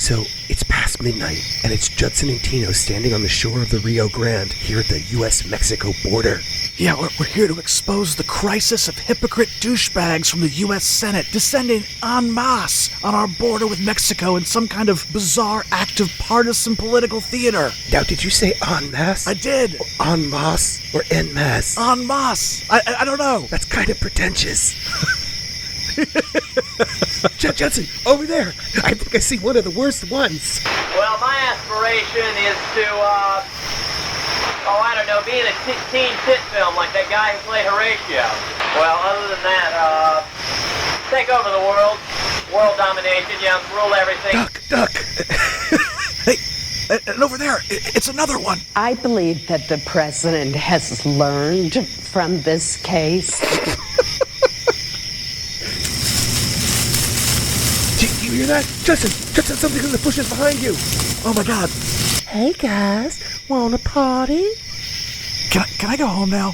So it's past midnight, and it's Judson and Tino standing on the shore of the Rio Grande here at the U.S.-Mexico border. Yeah, we're here to expose the crisis of hypocrite douchebags from the U.S. Senate descending en masse on our border with Mexico in some kind of bizarre act of partisan political theater. Now, did you say en masse? I did. En masse or en masse? En masse. I don't know. That's kind of pretentious. Judson, over there. I think I see one of the worst ones. Well, my aspiration is to, be in a teen tit film like that guy who played Horatio. Well, other than that, take over the world domination, rule everything. Duck. Hey, and over there, it's another one. I believe that the president has learned from this case. Do you hear that? Judson, something's in the bushes behind you. Oh my God. Hey guys, wanna party? Can I go home now?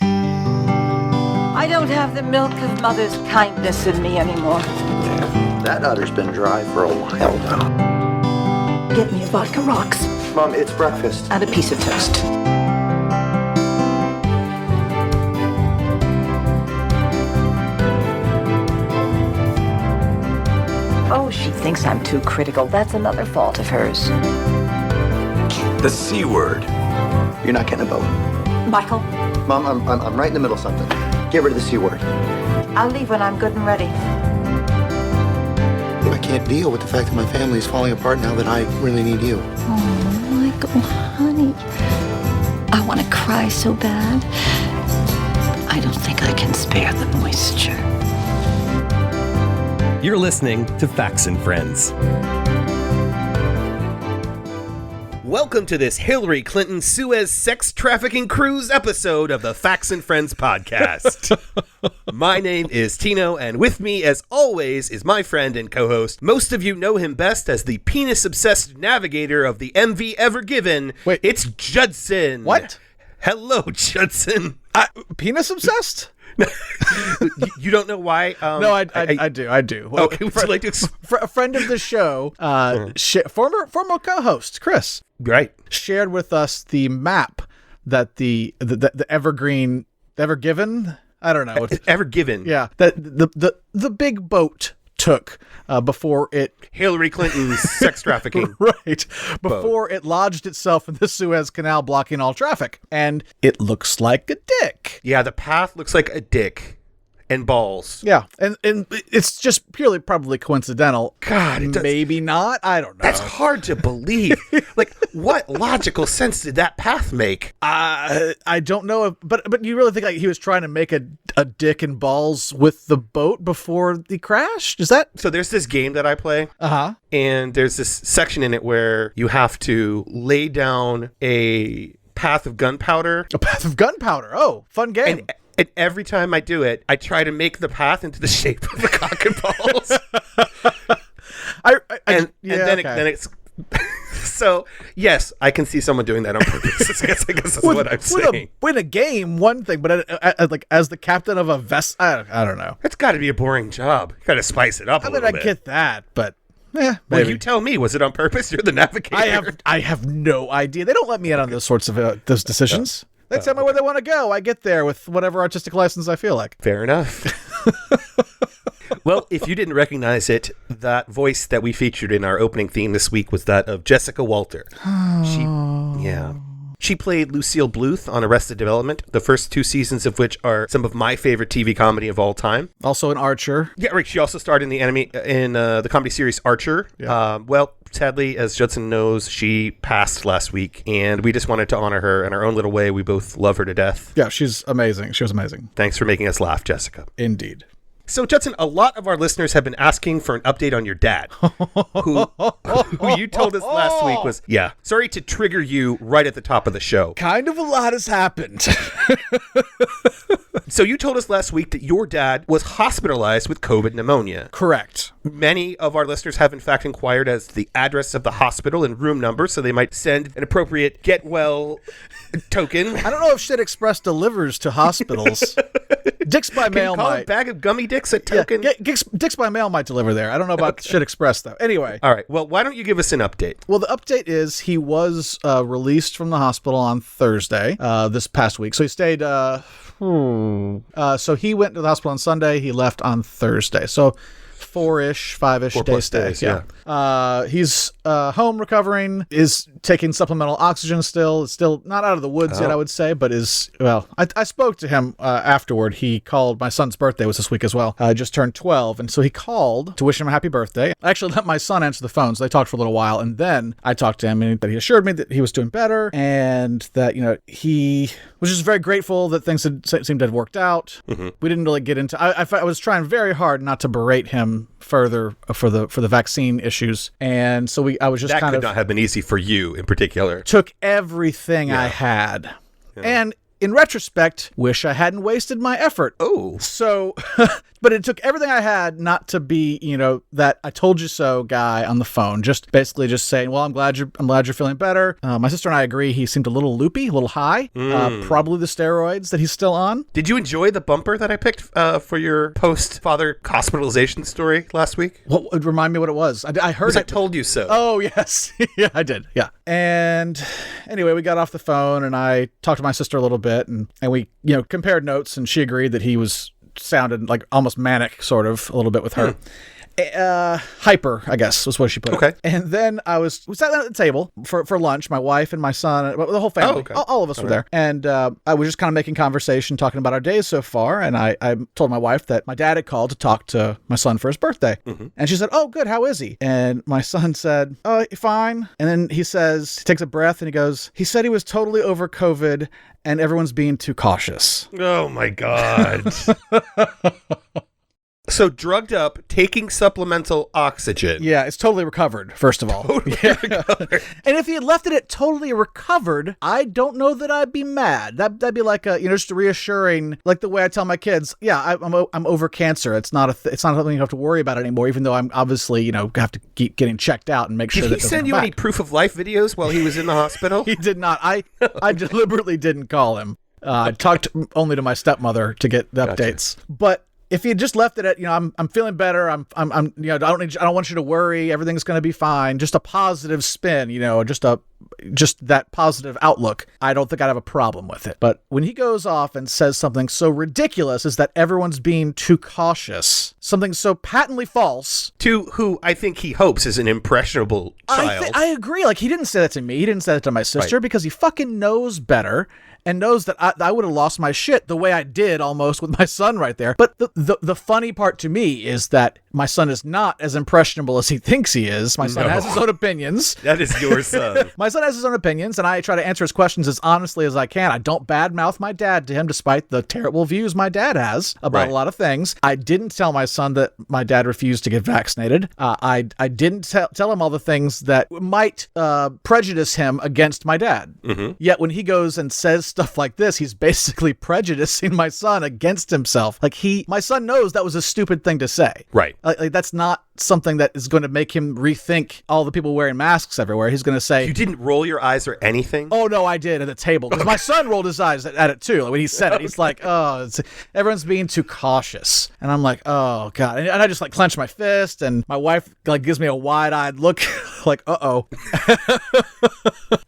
I don't have the milk of mother's kindness in me anymore. That udder's been dry for a while now. Get me a vodka rocks Mom, it's breakfast. and a piece of toast. Oh, she thinks I'm too critical. That's another fault of hers. The C word. You're not getting a vote. Michael, Mom, I'm right in the middle of something. Get rid of the C word. I'll leave when I'm good and ready. I can't deal with the fact that my family is falling apart now that I really need you. Oh, Michael, honey. I want to cry so bad. I don't think I can spare the moisture. You're listening to Facts and Friends. Welcome to this Hillary Clinton Suez sex trafficking cruise episode of the Facts and Friends podcast. My name is Tino, and with me, as always, is my friend and co-host. Most of you know him best as the penis-obsessed navigator of the MV Ever Given. Wait. It's Judson. What? Hello, Judson. Penis obsessed? You don't know why? No, I do. Well, Okay, would you like to a friend of the show, former co-host Chris, Right. shared with us the map that the Evergreen Ever Given. I don't know. Ever Given. Yeah, that the big boat took before it Hillary Clinton's sex trafficking. right before it lodged itself in the Suez Canal, blocking all traffic, and it looks like a dick. Yeah, the path looks like a dick and balls. Yeah, and it's just purely probably coincidental. God, it does. Maybe not. I don't know. That's hard to believe. Like, what logical sense did that path make? I don't know, but you really think like he was trying to make a dick and balls with the boat before the crash? Is that? So there's this game that I play, and there's this section in it where you have to lay down a path of gunpowder. A path of gunpowder. Oh, fun game. And every time I do it, I try to make the path into the shape of a cock and balls. And then it's so yes, I can see someone doing that on purpose. I guess that's what I'm saying. Win a game, one thing, but like as the captain of a vessel, I don't know. It's got to be a boring job. You got to spice it up a little bit. I get that, but well, maybe. you tell me. Was it on purpose? You're the navigator. I have no idea. They don't let me in on those sorts of those decisions. They tell me where they want to go. I get there with whatever artistic license I feel like. Fair enough. Well, if you didn't recognize it, that voice that we featured in our opening theme this week was that of Jessica Walter. She played Lucille Bluth on Arrested Development, the first 2 seasons of which are some of my favorite TV comedy of all time. Also an Archer. Yeah, right. She also starred in the comedy series Archer. Yeah. Well, sadly, as Judson knows, she passed last week, and we just wanted to honor her in our own little way. We both love her to death. Yeah, she's amazing. She was amazing. Thanks for making us laugh, Jessica. Indeed. So, Judson, a lot of our listeners have been asking for an update on your dad, who you told us last week was, sorry to trigger you right at the top of the show. Kind of a lot has happened. So you told us last week that your dad was hospitalized with COVID pneumonia. Correct. Many of our listeners have, in fact, inquired as the address of the hospital and room number, so they might send an appropriate get well token. I don't know if Shit Express delivers to hospitals. Dicks by Mail Can you call might. a bag of gummy dicks a token? Yeah, Dicks by Mail might deliver there. I don't know about Shit Express, though. Anyway. All right. Well, why don't you give us an update? Well, the update is he was released from the hospital on Thursday, this past week. So he stayed... so he went to the hospital on Sunday. He left on Thursday. So 5-ish day stay. Yeah. He's home recovering, is taking supplemental oxygen still. Is still not out of the woods yet, I would say, but is, well, I spoke to him afterward. He called, my son's birthday was this week as well. Just turned 12. And so he called to wish him a happy birthday. I actually let my son answer the phone. So they talked for a little while. And then I talked to him and he assured me that he was doing better and that, he was just very grateful that things seemed to have worked out. Mm-hmm. We didn't really get into, I was trying very hard not to berate him further for the vaccine issues. And so I was just that kind could of not have been easy for you in particular. Took everything I had. Yeah. And in retrospect, wish I hadn't wasted my effort. Oh. So, but it took everything I had not to be, that I told you so guy on the phone. Just basically just saying, well, I'm glad you're feeling better. My sister and I agree he seemed a little loopy, a little high. Probably the steroids that he's still on. Did you enjoy the bumper that I picked for your post-father hospitalization story last week? Well, remind me what it was. I heard it. I told you so. Oh, yes. Yeah, I did. Yeah. And anyway, we got off the phone and I talked to my sister a little bit and we, compared notes and she agreed that he sounded like almost manic sort of a little bit with her. Hyper, I guess, was what she put it. And then we sat down at the table for lunch, my wife and my son, the whole family, all of us were there. And I was just kind of making conversation, talking about our days so far. And I told my wife that my dad had called to talk to my son for his birthday. Mm-hmm. And she said, oh, good, how is he? And my son said, oh, fine. And then he takes a breath and he goes, he said he was totally over COVID and everyone's being too cautious. Oh, my God. So drugged up, taking supplemental oxygen. Yeah, it's totally recovered, first of all. Totally recovered. And if he had left it totally recovered, I don't know that I'd be mad. That'd be like just reassuring, like the way I tell my kids, yeah, I'm over cancer. It's not something you have to worry about anymore, even though I'm obviously, have to keep getting checked out and make sure that Did he send you any proof of life videos while he was in the hospital? He did not. I deliberetely didn't call him. I talked only to my stepmother to get the updates. But if he had just left it at, I'm feeling better. I don't want you to worry. Everything's going to be fine. Just a positive spin, just that positive outlook. I don't think I'd have a problem with it. But when he goes off and says something so ridiculous as that everyone's being too cautious, something so patently false. To who I think he hopes is an impressionable child. I agree. Like, he didn't say that to me. He didn't say that to my sister because he fucking knows better. And knows that I would have lost my shit the way I did almost with my son right there. But the funny part to me is that my son is not as impressionable as he thinks he is. My son has his own opinions. That is your son. My son has his own opinions, and I try to answer his questions as honestly as I can. I don't badmouth my dad to him, despite the terrible views my dad has about a lot of things. I didn't tell my son that my dad refused to get vaccinated. I didn't tell him all the things that might prejudice him against my dad. Mm-hmm. Yet when he goes and says stuff like this, he's basically prejudicing my son against himself. Like, my son knows that was a stupid thing to say. Right. Like that's not something that is going to make him rethink all the people wearing masks everywhere. He's going to say... You didn't roll your eyes or anything? Oh, no, I did at the table. Because my son rolled his eyes at it, too. Like, when he said it, he's like, everyone's being too cautious. And I'm like, oh, God. And I just, clench my fist, and my wife, gives me a wide-eyed look, like, uh-oh.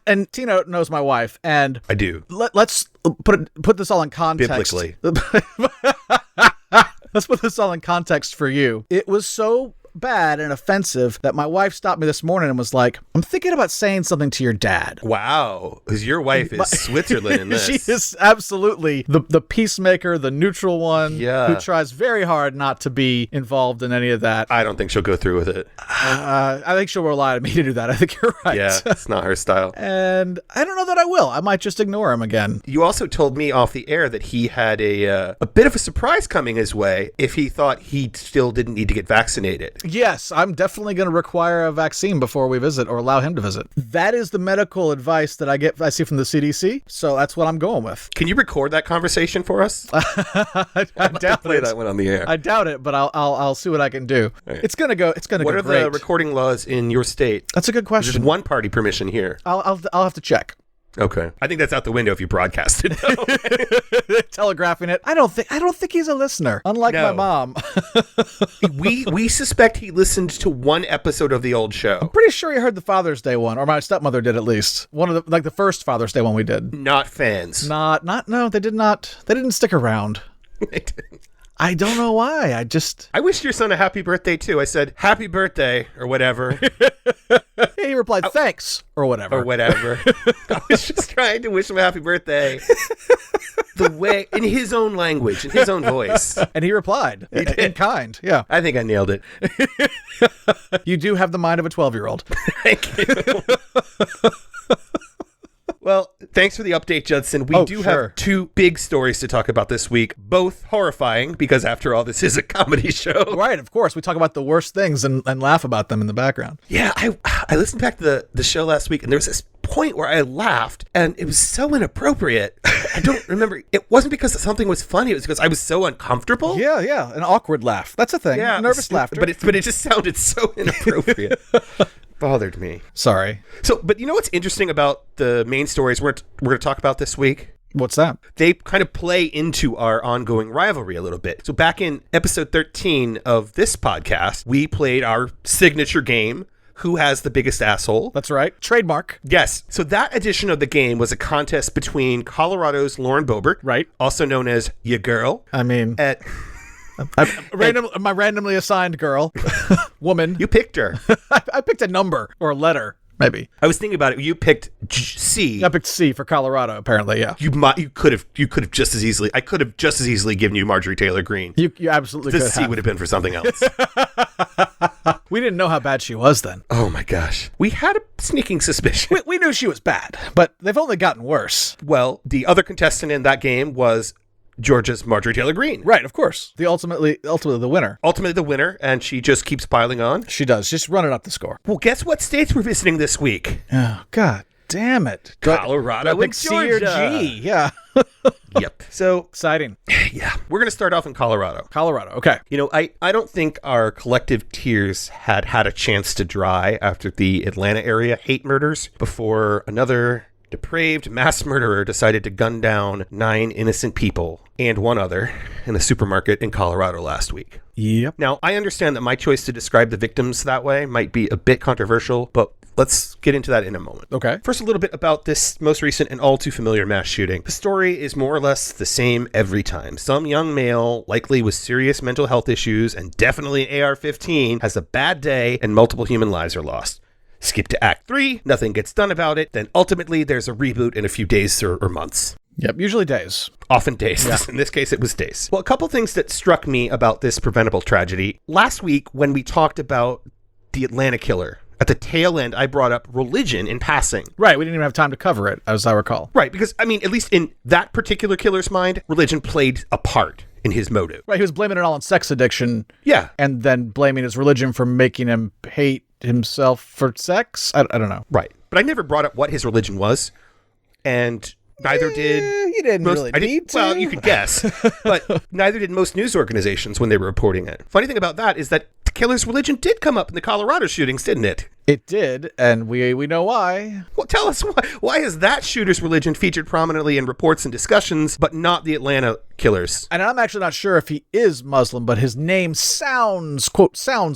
And Tino knows my wife, and... I do. Let's put this all in context. Biblically. Let's put this all in context for you. It was so bad and offensive that my wife stopped me this morning and was like, I'm thinking about saying something to your dad. Wow. Because your wife is Switzerland in this. She is absolutely the peacemaker, the neutral one, who tries very hard not to be involved in any of that. I don't think she'll go through with it. I think she'll rely on me to do that. I think you're right. Yeah, it's not her style. And I don't know that I will. I might just ignore him again. You also told me off the air that he had a bit of a surprise coming his way if he thought he still didn't need to get vaccinated. Yes, I'm definitely going to require a vaccine before we visit or allow him to visit. That is the medical advice that I see from the CDC, so that's what I'm going with. Can you record that conversation for us? I doubt play it. that one on the air. I doubt it, but I'll see what I can do. Right. It's going to go great. What are the recording laws in your state? That's a good question. There's one party permission here. I'll have to check. Okay. I think that's out the window if you broadcast it, though. Telegraphing it. I don't think he's a listener. Unlike my mom. we suspect he listened to one episode of the old show. I'm pretty sure he heard the Father's Day one, or my stepmother did at least. One of the first Father's Day one we did. Not fans. No, they did not. They didn't stick around. They didn't. I don't know why. I wished your son a happy birthday, too. I said, happy birthday, or whatever. He replied, thanks, or whatever. Or whatever. I was just trying to wish him a happy birthday. The way, in his own language, in his own voice. And he replied, in kind, yeah. I think I nailed it. You do have the mind of a 12-year-old. Thank you. Well, thanks for the update, Judson. We do have two big stories to talk about this week, both horrifying, because after all, this is a comedy show. Right, of course. We talk about the worst things and laugh about them in the background. Yeah, I listened back to the show last week, and there was this point where I laughed, and it was so inappropriate. I don't remember. It wasn't because something was funny. It was because I was so uncomfortable. Yeah, an awkward laugh. That's a thing. Yeah, nervous laughter. But it just sounded so inappropriate. Bothered me. Sorry. But you know what's interesting about the main stories we're going to talk about this week? What's that? They kind of play into our ongoing rivalry a little bit. So back in episode 13 of this podcast, we played our signature game, Who Has the Biggest Asshole? That's right. Trademark. Yes. So that edition of the game was a contest between Colorado's Lauren Boebert, right, also known as Ya Girl. I mean... my randomly assigned girl, woman. You picked her. I picked a number or a letter, maybe. I was thinking about it. You picked C. I picked C for Colorado. Apparently, yeah. You could have just as easily. I could have just as easily given you Marjorie Taylor Greene. You absolutely could have. The C would have been for something else. We didn't know how bad she was then. Oh my gosh. We had a sneaking suspicion. We knew she was bad, but they've only gotten worse. Well, the other contestant in that game was Georgia's Marjorie Taylor Greene. Right, of course. Ultimately the winner. Ultimately the winner, and she just keeps piling on. She does. Just running up the score. Well, guess what states we're visiting this week? Oh, God damn it. Colorado and C or G. Yeah. Yep. So exciting. Yeah. We're going to start off in Colorado. Colorado. Okay. You know, I don't think our collective tears had a chance to dry after the Atlanta area hate murders before another depraved mass murderer decided to gun down 9 innocent people and one other in a supermarket in Colorado last week. Yep. Now, I understand that my choice to describe the victims that way might be a bit controversial, but let's get into that in a moment. Okay. First, a little bit about this most recent and all too familiar mass shooting. The story is more or less the same every time. Some young male, likely with serious mental health issues and definitely an AR-15, has a bad day and multiple human lives are lost. Skip to Act 3, nothing gets done about it, then ultimately there's a reboot in a few days or months. Yep, usually days. Often days. Yeah. In this case, it was days. Well, a couple things that struck me about this preventable tragedy. Last week, when we talked about the Atlanta killer, at the tail end, I brought up religion in passing. Right, we didn't even have time to cover it, as I recall. Right, because, I mean, at least in that particular killer's mind, religion played a part in his motive. Right, he was blaming it all on sex addiction. Yeah. And then blaming his religion for making him hate himself for sex. I don't know. Right. But I never brought up what his religion was, and neither did... You didn't really need to. Well, you could guess, but neither did most news organizations when they were reporting it. Funny thing about that is that the killer's religion did come up in the Colorado shootings, didn't it? It did, and we know why. Well, tell us why. Why is that shooter's religion featured prominently in reports and discussions, but not the Atlanta killers? And I'm actually not sure if he is Muslim, but his name sounds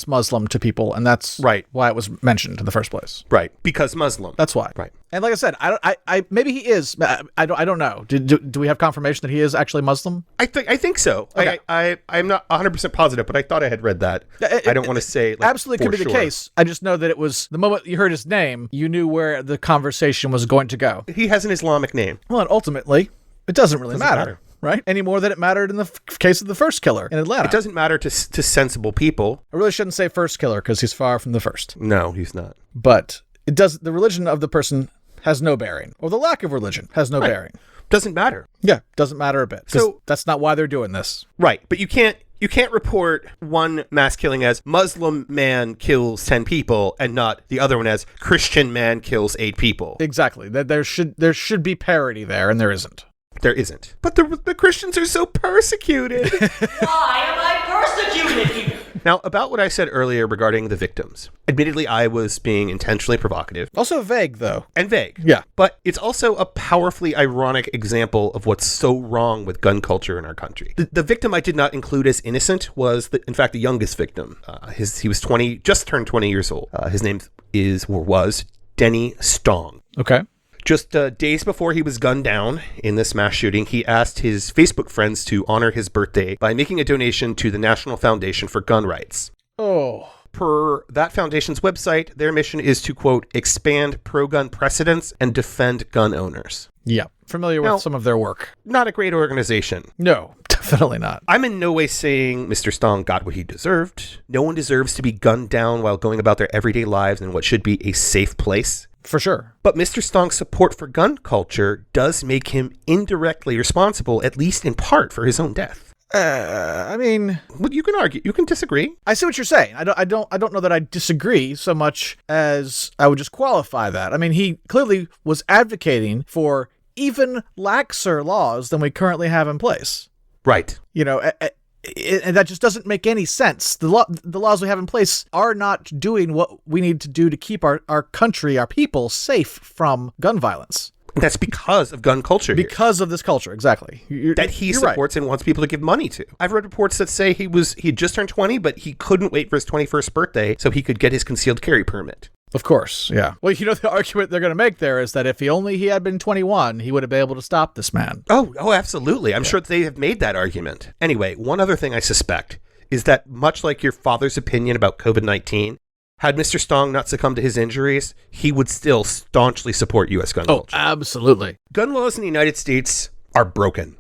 Muslim to people, and that's right. Why it was mentioned in the first place. Right, because Muslim. That's why. Right. And like I said, I maybe he is. I don't know. Do we have confirmation that he is actually Muslim? I think so. Okay. I'm not 100% positive, but I thought I had read that. I don't want to say absolutely could be the case. I just know that it was the moment you heard his name, you knew where the conversation was going to go. He has an Islamic name. Well, and ultimately, it doesn't really matter. Right? Any more than it mattered in the case of the first killer in Atlanta. It doesn't matter to sensible people. I really shouldn't say first killer because he's far from the first. No, he's not. But it does. The religion of the person has no bearing, or the lack of religion has no bearing. Doesn't matter. Yeah, doesn't matter a bit. So that's not why they're doing this. Right, but you can't You can't report one mass killing as Muslim man kills 10 people and not the other one as Christian man kills 8 people. Exactly. There should be parity there, and there isn't. There isn't. But the Christians are so persecuted. Why am I persecuted here? Now, about what I said earlier regarding the victims. Admittedly, I was being intentionally provocative. Also vague, though. And vague. Yeah. But it's also a powerfully ironic example of what's so wrong with gun culture in our country. The victim I did not include as innocent was, in fact, the youngest victim. He was 20, just turned 20 years old. His name was Denny Stong. Okay. Just days before he was gunned down in this mass shooting, he asked his Facebook friends to honor his birthday by making a donation to the National Foundation for Gun Rights. Oh. Per that foundation's website, their mission is to, quote, expand pro-gun precedents and defend gun owners. Yeah. Familiar with some of their work. Not a great organization. No, definitely not. I'm in no way saying Mr. Stong got what he deserved. No one deserves to be gunned down while going about their everyday lives in what should be a safe place. For sure. But Mr. Stong's support for gun culture does make him indirectly responsible, at least in part, for his own death. I mean, well, you can argue, you can disagree. I see what you're saying. I don't know that I disagree so much as I would just qualify that. I mean, he clearly was advocating for even laxer laws than we currently have in place. Right. You know, and that just doesn't make any sense. The laws we have in place are not doing what we need to do to keep our country, our people, safe from gun violence. That's because of gun culture. Because of this culture, exactly. That he supports and wants people to give money to. I've read reports that say he had just turned 20, but he couldn't wait for his 21st birthday so he could get his concealed carry permit. Of course, yeah. Well, you know, the argument they're going to make there is that if he had been 21, he would have been able to stop this man. Oh, absolutely. I'm sure they have made that argument. Anyway, one other thing I suspect is that much like your father's opinion about COVID-19, had Mr. Stong not succumbed to his injuries, he would still staunchly support U.S. gun culture. Oh, absolutely. Gun laws in the United States are broken.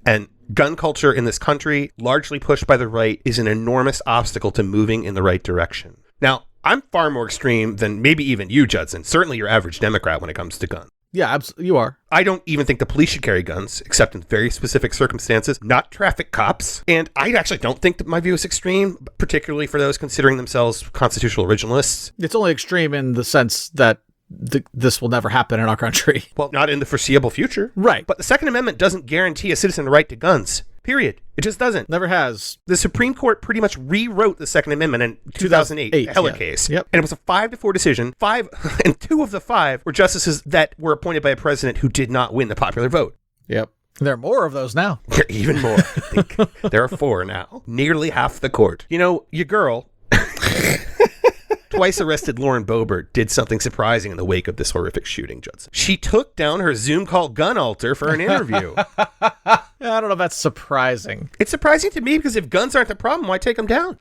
And gun culture in this country, largely pushed by the right, is an enormous obstacle to moving in the right direction. Now, I'm far more extreme than maybe even you, Judson. Certainly your average Democrat when it comes to guns. Yeah, you are. I don't even think the police should carry guns, except in very specific circumstances, not traffic cops. And I actually don't think that my view is extreme, particularly for those considering themselves constitutional originalists. It's only extreme in the sense that this will never happen in our country. Well, not in the foreseeable future. Right. But the Second Amendment doesn't guarantee a citizen the right to guns. Period. It just doesn't. Never has. The Supreme Court pretty much rewrote the Second Amendment in 2008, the Heller case. Yep. And it was a 5-4 decision. 2 of the 5 were justices that were appointed by a president who did not win the popular vote. Yep. There are more of those now. Even more. I think there are 4 now. Nearly half the court. You know, your girl, twice arrested Lauren Boebert, did something surprising in the wake of this horrific shooting, Judson. She took down her Zoom call gun altar for an interview. I don't know if that's surprising. It's surprising to me because if guns aren't the problem, why take them down?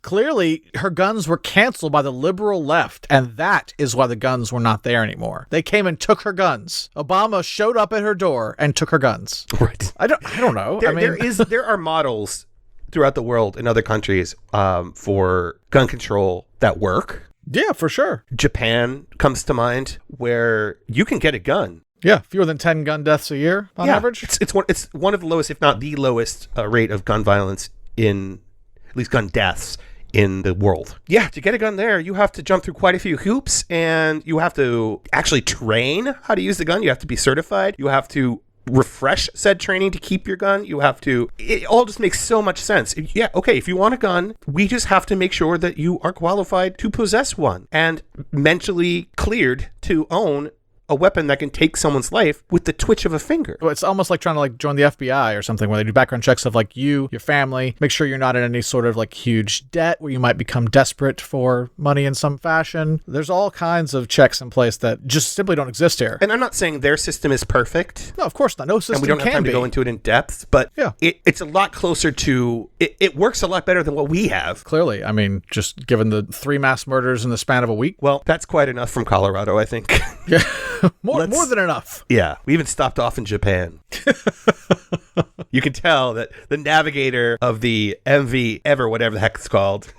Clearly, her guns were canceled by the liberal left, and that is why the guns were not there anymore. They came and took her guns. Obama showed up at her door and took her guns. Right. I don't know. There are models throughout the world in other countries for gun control that work. Yeah, for sure. Japan comes to mind, where you can get a gun. Yeah, fewer than 10 gun deaths a year on average. It's one of the lowest, if not the lowest, rate of gun violence in, at least gun deaths in the world. Yeah, to get a gun there, you have to jump through quite a few hoops, and you have to actually train how to use the gun. You have to be certified. You have to refresh said training to keep your gun. It all just makes so much sense. Yeah, okay, if you want a gun, we just have to make sure that you are qualified to possess one and mentally cleared to own a weapon that can take someone's life with the twitch of a finger. Well, it's almost like trying to join the FBI or something, where they do background checks of you, your family, make sure you're not in any sort of huge debt where you might become desperate for money in some fashion. There's all kinds of checks in place that just simply don't exist here. And I'm not saying their system is perfect. No, of course not. No system can be. And we don't have time to go into it in depth, but yeah, it's a lot closer to, it works a lot better than what we have. Clearly. I mean, just given the 3 mass murders in the span of a week. Well, that's quite enough from Colorado, I think. Yeah. More than enough. Yeah. We even stopped off in Japan. You can tell that the navigator of the MV Ever, whatever the heck it's called,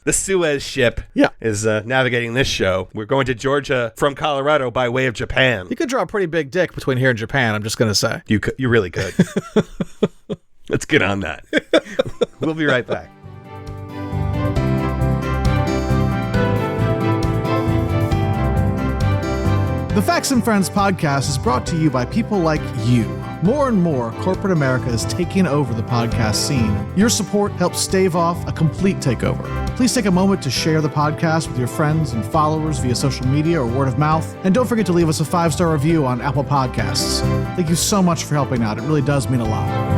the Suez ship, is navigating this show. We're going to Georgia from Colorado by way of Japan. You could draw a pretty big dick between here and Japan, I'm just going to say. You really could. Let's get on that. We'll be right back. The Facts and Friends podcast is brought to you by people like you. More and more, corporate America is taking over the podcast scene. Your support helps stave off a complete takeover. Please take a moment to share the podcast with your friends and followers via social media or word of mouth. And don't forget to leave us a 5-star review on Apple Podcasts. Thank you so much for helping out. It really does mean a lot.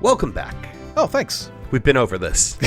Welcome back. Oh, thanks. We've been over this.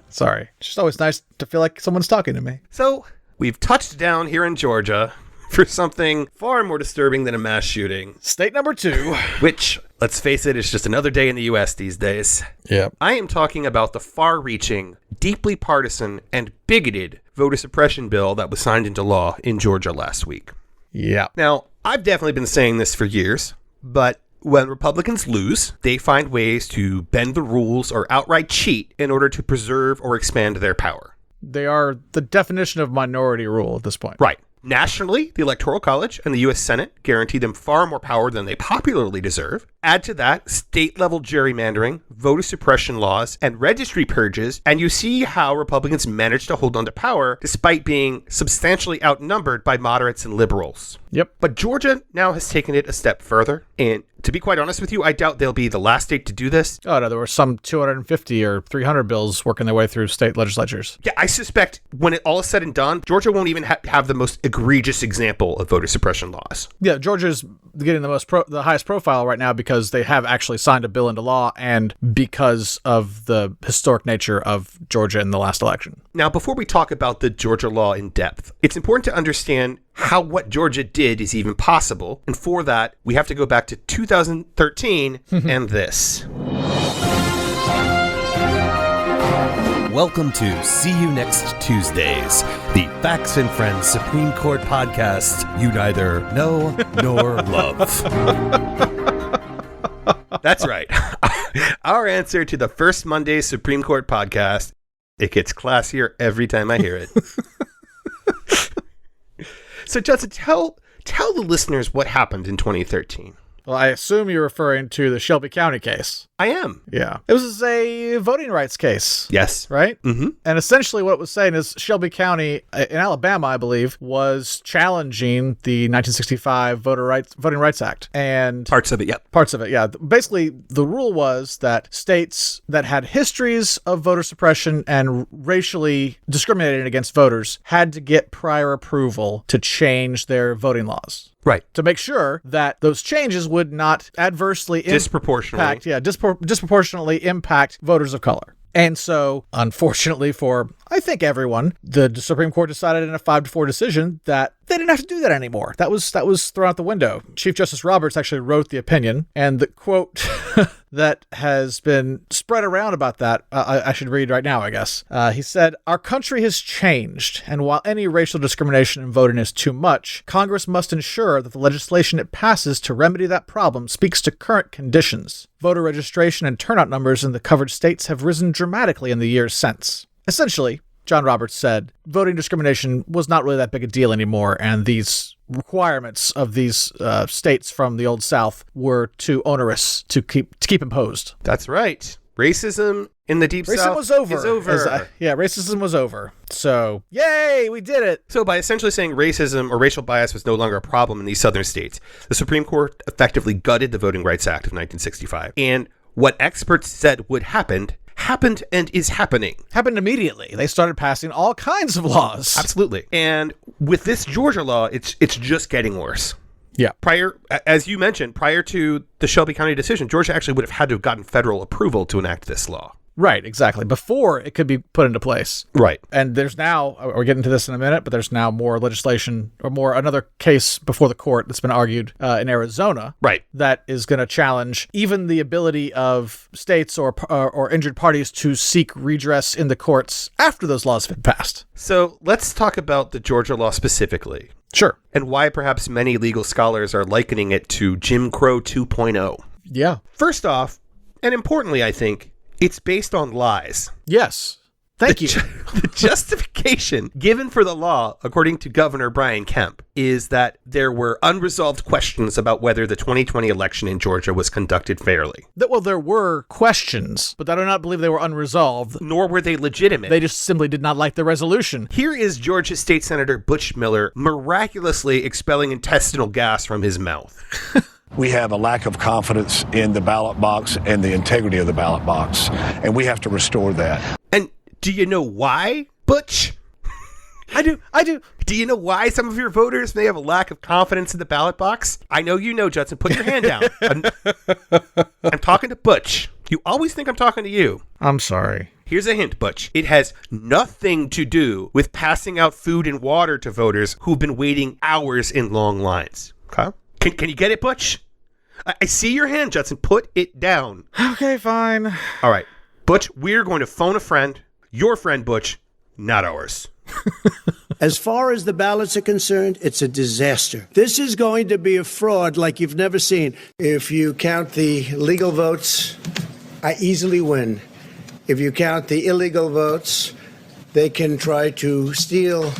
Sorry. It's just always nice to feel like someone's talking to me. So, we've touched down here in Georgia for something far more disturbing than a mass shooting. State number 2. Which, let's face it, is just another day in the U.S. these days. Yep. I am talking about the far-reaching, deeply partisan, and bigoted voter suppression bill that was signed into law in Georgia last week. Yeah. Now, I've definitely been saying this for years, but when Republicans lose, they find ways to bend the rules or outright cheat in order to preserve or expand their power. They are the definition of minority rule at this point. Right. Nationally, the Electoral College and the U.S. Senate guarantee them far more power than they popularly deserve. Add to that state-level gerrymandering, voter suppression laws, and registry purges, and you see how Republicans manage to hold on to power despite being substantially outnumbered by moderates and liberals. Yep. But Georgia now has taken it a step further, and to be quite honest with you, I doubt they'll be the last state to do this. Oh, no, there were some 250 or 300 bills working their way through state legislatures. Yeah, I suspect when it all is said and done, Georgia won't even have the most egregious example of voter suppression laws. Yeah, Georgia's getting the highest profile right now because they have actually signed a bill into law and because of the historic nature of Georgia in the last election. Now, before we talk about the Georgia law in depth, it's important to understand how what Georgia did is even possible. And for that, we have to go back to 2013 and this. Welcome to See You Next Tuesdays, the Facts and Friends Supreme Court podcast you neither know nor love. That's right. Our answer to the first Monday Supreme Court podcast. It gets classier every time I hear it. So, Judson, tell the listeners what happened in 2013. Well, I assume you're referring to the Shelby County case. I am. Yeah. It was a voting rights case. Yes. Right? Mm-hmm. And essentially what it was saying is Shelby County, in Alabama, I believe, was challenging the 1965 Voting Rights Act. And parts of it, yep. Parts of it, yeah. Basically, the rule was that states that had histories of voter suppression and racially discriminating against voters had to get prior approval to change their voting laws. Right. To make sure that those changes would not adversely disproportionately impact voters of color. And so, unfortunately for, I think, everyone, the Supreme Court decided in a 5-4 decision that they didn't have to do that anymore. That was thrown out the window. Chief Justice Roberts actually wrote the opinion, and the quote that has been spread around about that, I should read right now, I guess. He said, "Our country has changed, and while any racial discrimination in voting is too much, Congress must ensure that the legislation it passes to remedy that problem speaks to current conditions. Voter registration and turnout numbers in the covered states have risen dramatically in the years since." Essentially, John Roberts said voting discrimination was not really that big a deal anymore, and these requirements of these states from the Old South were too onerous to keep imposed. That's right. Racism in the Deep South was over. is over. Racism was over. So, yay, we did it. So by essentially saying racism or racial bias was no longer a problem in these southern states, the Supreme Court effectively gutted the Voting Rights Act of 1965. And what experts said would happen happened and is happening. Happened immediately. They started passing all kinds of laws. Absolutely. And with this Georgia law, it's just getting worse. Yeah. As you mentioned, prior to the Shelby County decision, Georgia actually would have had to have gotten federal approval to enact this law. Right, exactly. Before it could be put into place. Right. And there's now, we'll get into this in a minute, but there's now more legislation or another case before the court that's been argued in Arizona. Right. That is going to challenge even the ability of states or injured parties to seek redress in the courts after those laws have been passed. So let's talk about the Georgia law specifically. Sure. And why perhaps many legal scholars are likening it to Jim Crow 2.0. Yeah. First off, and importantly, I think, it's based on lies. Yes. Thank you. The justification given for the law, according to Governor Brian Kemp, is that there were unresolved questions about whether the 2020 election in Georgia was conducted fairly. Well, there were questions, but I do not believe they were unresolved. Nor were they legitimate. They just simply did not like the resolution. Here is Georgia State Senator Butch Miller miraculously expelling intestinal gas from his mouth. We have a lack of confidence in the ballot box and the integrity of the ballot box, and we have to restore that. And do you know why, Butch? I do. Do you know why some of your voters may have a lack of confidence in the ballot box? I know you know, Judson. Put your hand down. I'm talking to Butch. You always think I'm talking to you. I'm sorry. Here's a hint, Butch. It has nothing to do with passing out food and water to voters who've been waiting hours in long lines. Okay? Can you get it, Butch? I see your hand, Judson. Put it down. Okay, fine. All right. Butch, we're going to phone a friend. Your friend, Butch, not ours. As far as the ballots are concerned, it's a disaster. This is going to be a fraud like you've never seen. If you count the legal votes, I easily win. If you count the illegal votes, they can try to steal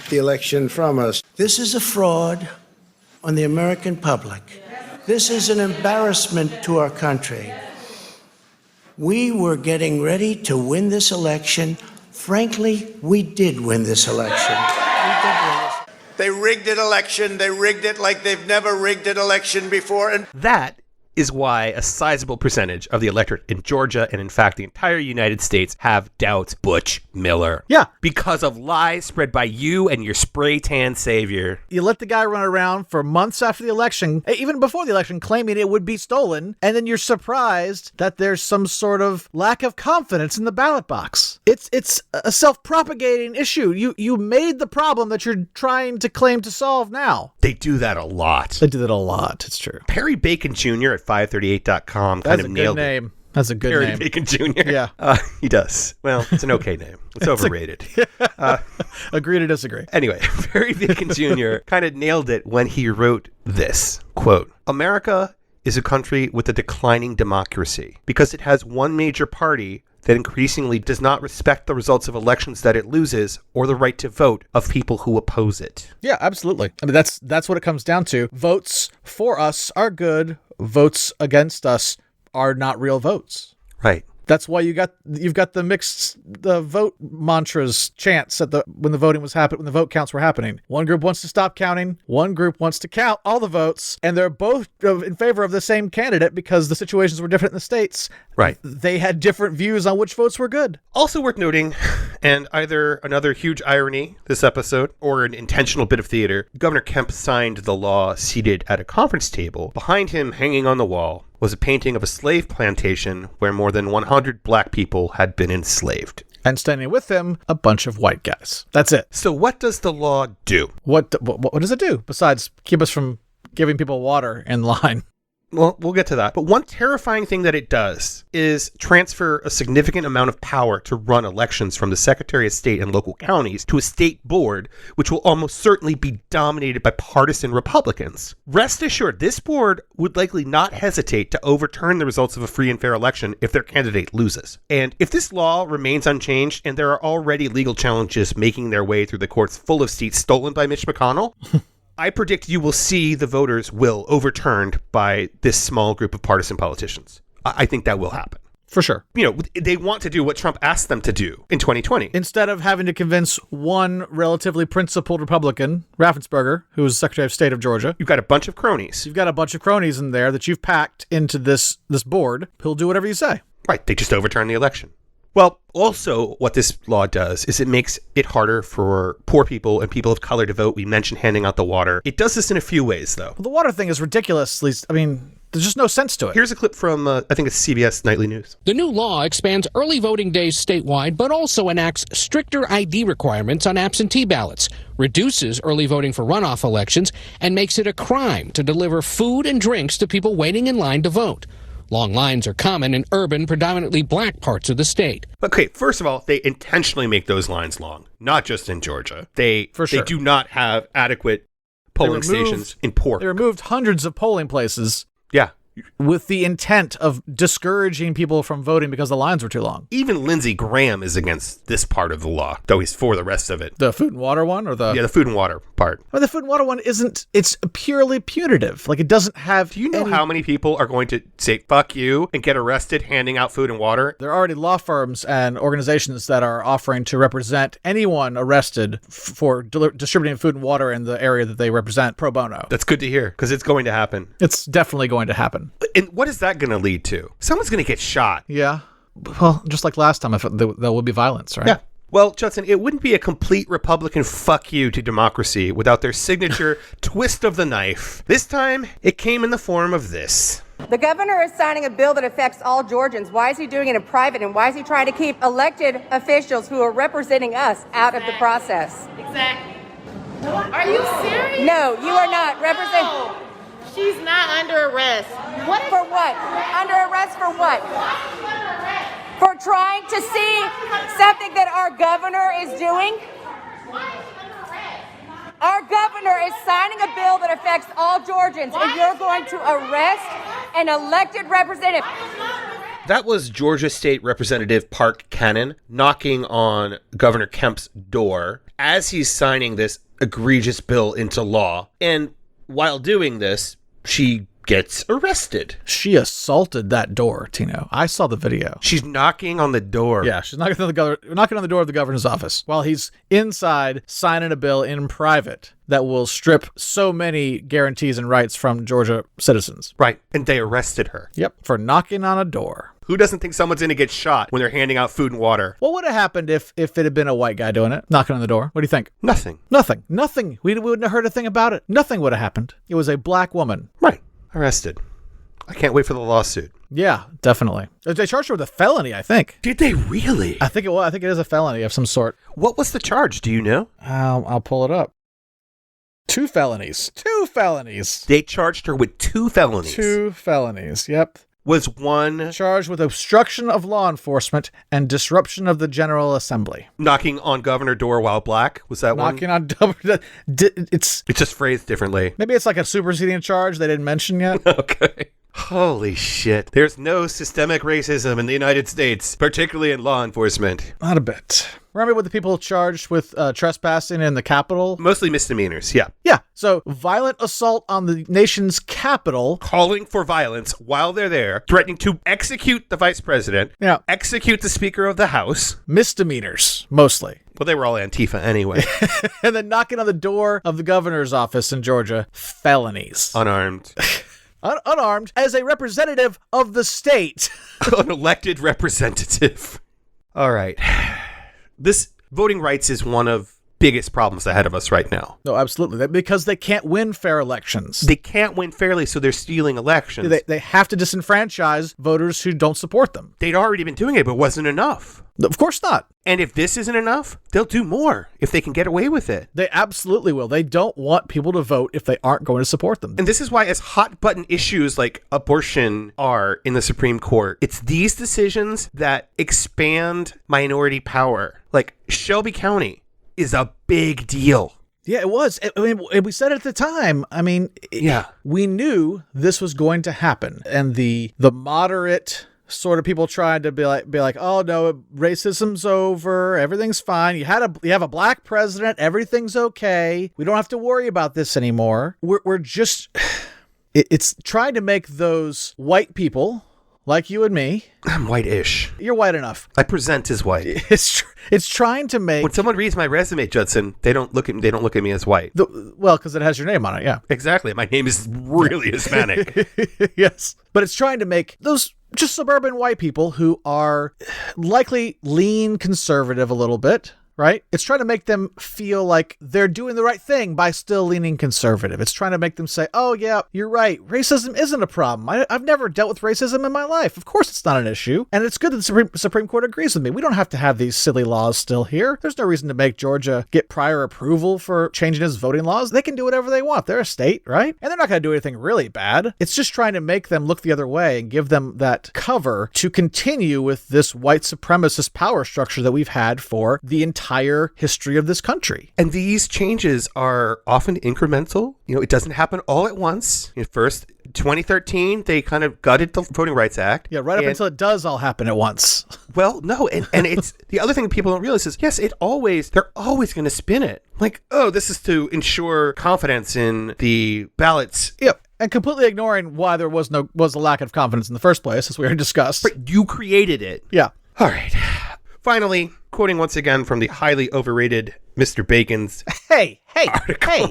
the election from us. This is a fraud on the American public. This is an embarrassment to our country. We were getting ready to win this election. Frankly, we did win this election. They rigged an election. They rigged it like they've never rigged an election before. And that is why a sizable percentage of the electorate in Georgia, and in fact the entire United States, have doubts Butch Miller. Yeah. Because of lies spread by you and your spray tan savior. You let the guy run around for months after the election, even before the election, claiming it would be stolen, and then you're surprised that there's some sort of lack of confidence in the ballot box. It's a self-propagating issue. You made the problem that you're trying to claim to solve now. They do that a lot. They do that a lot. It's true. Perry Bacon Jr. at 538.com kind of nailed name. it. That's a good Perry name. Bacon Jr. Yeah. He does. Well, it's an okay name. It's overrated. Agree to disagree. Anyway, Perry Bacon Jr. kind of nailed it when he wrote this, quote, America is a country with a declining democracy because it has one major party that increasingly does not respect the results of elections that it loses or the right to vote of people who oppose it. Yeah, absolutely. I mean, that's what it comes down to. Votes for us are good. Votes against us are not real votes. Right. That's why you've got the mixed vote mantras chants when the voting was happening, when the vote counts were happening. One group wants to stop counting, one group wants to count all the votes, and they're both in favor of the same candidate because the situations were different in the states. Right. They had different views on which votes were good. Also worth noting, and either another huge irony this episode or an intentional bit of theater, Governor Kemp signed the law seated at a conference table. Behind him, hanging on the wall, was a painting of a slave plantation where more than 100 black people had been enslaved. And standing with him, a bunch of white guys. That's it. So what does the law do? What does it do besides keep us from giving people water in line? Well, we'll get to that. But one terrifying thing that it does is transfer a significant amount of power to run elections from the Secretary of State and local counties to a state board, which will almost certainly be dominated by partisan Republicans. Rest assured, this board would likely not hesitate to overturn the results of a free and fair election if their candidate loses. And if this law remains unchanged, and there are already legal challenges making their way through the courts full of seats stolen by Mitch McConnell, I predict you will see the voters will overturned by this small group of partisan politicians. I think that will happen. For sure. You know, they want to do what Trump asked them to do in 2020. Instead of having to convince one relatively principled Republican, Raffensperger, who was Secretary of State of Georgia. You've got a bunch of cronies. You've got a bunch of cronies in there that you've packed into this board. He'll do whatever you say. Right. They just overturn the election. Well, also what this law does is it makes it harder for poor people and people of color to vote. We mentioned handing out the water. It does this in a few ways, though. Well, the water thing is ridiculous. At least, I mean, there's just no sense to it. Here's a clip from, I think it's CBS Nightly News. The new law expands early voting days statewide, but also enacts stricter ID requirements on absentee ballots, reduces early voting for runoff elections, and makes it a crime to deliver food and drinks to people waiting in line to vote. Long lines are common in urban, predominantly black parts of the state. Okay, first of all, they intentionally make those lines long, not just in Georgia. They do not have adequate polling stations in poor. They removed hundreds of polling places. Yeah. with the intent of discouraging people from voting because the lines were too long. Even Lindsey Graham is against this part of the law, though he's for the rest of it. The food and water one, or the food and water part. Well, the food and water one isn't. It's purely punitive. Like, it doesn't have. Do you know how many people are going to say "fuck you" and get arrested handing out food and water? There are already law firms and organizations that are offering to represent anyone arrested for distributing food and water in the area that they represent pro bono. That's good to hear, because it's going to happen. It's definitely going to happen. And what is that going to lead to? Someone's going to get shot. Yeah. Well, just like last time, there will be violence, right? Yeah. Well, Judson, it wouldn't be a complete Republican fuck you to democracy without their signature twist of the knife. This time, it came in the form of this. The governor is signing a bill that affects all Georgians. Why is he doing it in private, and why is he trying to keep elected officials who are representing us out of the process? Exactly. Are you serious? No, you are not representing. She's not under arrest. For what? Under arrest for what? For trying to see something that our governor is doing? Our governor is signing a bill that affects all Georgians, and you're going to arrest an elected representative. That was Georgia State Representative Park Cannon knocking on Governor Kemp's door as he's signing this egregious bill into law. And while doing this, she gets arrested. She assaulted that door, Tino. I saw the video. She's knocking on the door. Yeah, she's knocking on the door of the governor's office while he's inside signing a bill in private that will strip so many guarantees and rights from Georgia citizens. Right, and they arrested her. Yep, for knocking on a door. Who doesn't think someone's going to get shot when they're handing out food and water? What would have happened if it had been a white guy doing it, knocking on the door? What do you think? Nothing. We wouldn't have heard a thing about it. Nothing would have happened. It was a black woman. Right. Arrested. I can't wait for the lawsuit. Yeah, definitely. They charged her with a felony, I think. Did they really? I think it is a felony of some sort. What was the charge? Do you know? I'll pull it up. 2 felonies. They charged her with 2 felonies. 2 felonies, yep. Was one charged with obstruction of law enforcement and disruption of the General Assembly. Knocking on governor door while black? Was that knocking one? It's just phrased differently. Maybe it's like a superseding charge they didn't mention yet. Okay. Holy shit. There's no systemic racism in the United States, particularly in law enforcement. Not a bit. Remember what the people charged with trespassing in the Capitol? Mostly misdemeanors, yeah. Yeah, so violent assault on the nation's capital. Calling for violence while they're there, threatening to execute the vice president, execute the Speaker of the House. Misdemeanors, mostly. Well, they were all Antifa anyway. And then knocking on the door of the governor's office in Georgia, felonies. Unarmed. Unarmed as a representative of the state. An elected representative. All right. This voting rights is one of biggest problems ahead of us right now. No, absolutely. Because they can't win fair elections. They can't win fairly, so they're stealing elections. They have to disenfranchise voters who don't support them. They'd already been doing it, but it wasn't enough. Of course not. And if this isn't enough, they'll do more if they can get away with it. They absolutely will. They don't want people to vote if they aren't going to support them. And this is why, as hot button issues like abortion are in the Supreme Court, it's these decisions that expand minority power. Like Shelby County is a big deal. Yeah, it was. I mean, we said it at the time. I mean, we knew this was going to happen. And the moderate sort of people tried to be like, oh no, racism's over, everything's fine. You have a black president, everything's okay. We don't have to worry about this anymore. We're just, it's trying to make those white people like you and me. I'm white-ish. You're white enough. I present as white. It's trying to make. When someone reads my resume, Judson, they don't look at me as white. Well, because it has your name on it. Yeah, exactly. My name is really Hispanic. Yes, but it's trying to make those just suburban white people who are likely lean conservative a little bit. Right? It's trying to make them feel like they're doing the right thing by still leaning conservative. It's trying to make them say, oh, yeah, you're right. Racism isn't a problem. I've never dealt with racism in my life. Of course it's not an issue. And it's good that the Supreme Court agrees with me. We don't have to have these silly laws still here. There's no reason to make Georgia get prior approval for changing its voting laws. They can do whatever they want. They're a state, right? And they're not going to do anything really bad. It's just trying to make them look the other way and give them that cover to continue with this white supremacist power structure that we've had for the entire entire history of this country. And these changes are often incremental. It doesn't happen all at once. First, 2013, they kind of gutted the Voting Rights Act. Yeah, right up until it does all happen at once. Well, no, and it's the other thing people don't realize is, yes, they're always going to spin it. Like, oh, this is to ensure confidence in the ballots. Yep. And completely ignoring why there was a lack of confidence in the first place, as we already discussed. But you created it. Yeah. All right. Finally, quoting once again from the highly overrated Mr. Bacon's article. Hey.